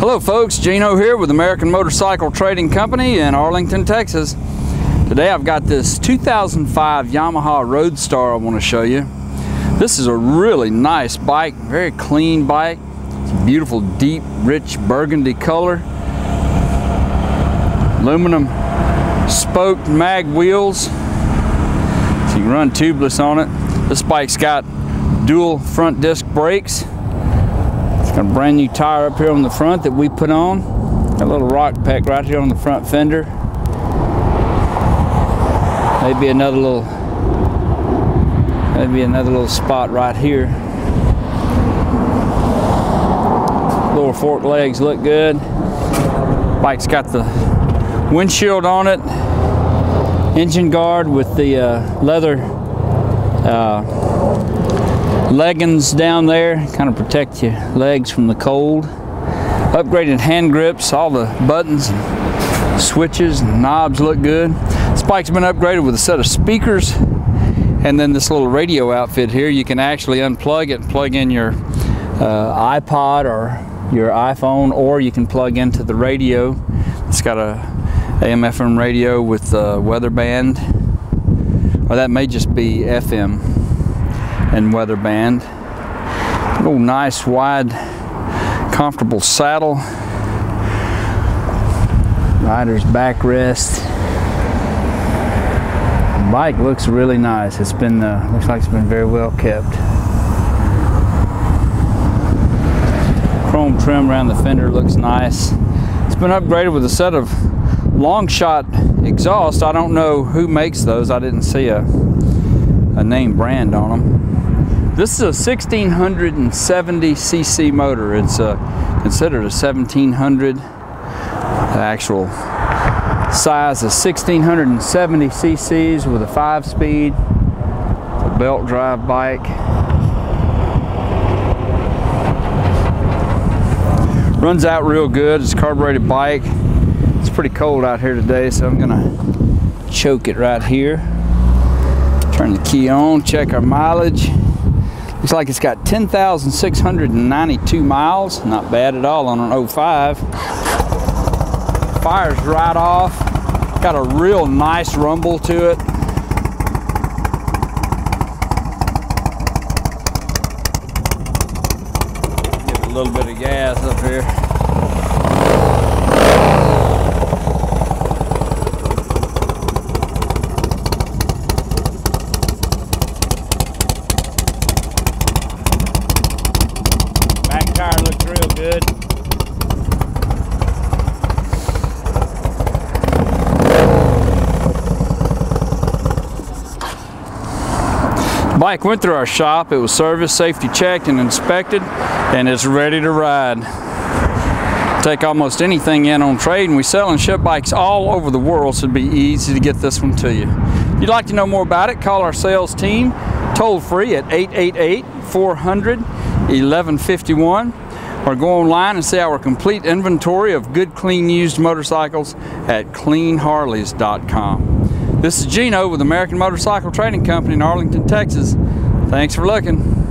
Hello folks, Gino here with American Motorcycle Trading Company in Arlington, Texas. Today I've got this 2005 Yamaha Roadstar I want to show you. This is a really nice bike, very clean bike. It's a beautiful, deep, rich burgundy color. Aluminum spoked mag wheels. So you can run tubeless on it. This bike's got dual front disc brakes. Got a brand new tire up here on the front that we put on. Got a little rock pack right here on the front fender. Maybe another little spot right here. Lower fork legs look good. Bike's got the windshield on it. Engine guard with the leather leggings down there, kind of protect your legs from the cold. Upgraded hand grips, all the buttons and switches and knobs look good. This bike's been upgraded with a set of speakers, and then this little radio outfit here. You can actually unplug it and plug in your iPod or your iPhone, or you can plug into the radio. It's got a AM/FM radio with a weather band, or that may just be FM and weather band. Little nice, wide, comfortable saddle. Rider's backrest. The bike looks really nice. It's been looks like it's been very well kept. Chrome trim around the fender looks nice. It's been upgraded with a set of long shot exhaust. I don't know who makes those. I didn't see a name brand on them. This is a 1670cc motor. It's considered a 1700. The actual size is 1670 cc's with a 5-speed. It's a belt drive bike. Runs out real good. It's a carbureted bike. It's pretty cold out here today, so I'm gonna choke it right here. Turn the key on, check our mileage. Looks like it's got 10,692 miles. Not bad at all on an 05. Fires right off. Got a real nice rumble to it. Give it a little bit of gas up here. Looks real good. Bike went through our shop. It was serviced, safety checked, and inspected, and it's ready to ride. Take almost anything in on trade, and we sell and ship bikes all over the world, so it'd be easy to get this one to you. If you'd like to know more about it, call our sales team toll free at 888-400-1151. or go online and see our complete inventory of good, clean, used motorcycles at cleanharleys.com. This is Gino with American Motorcycle Trading Company in Arlington, Texas. Thanks for looking.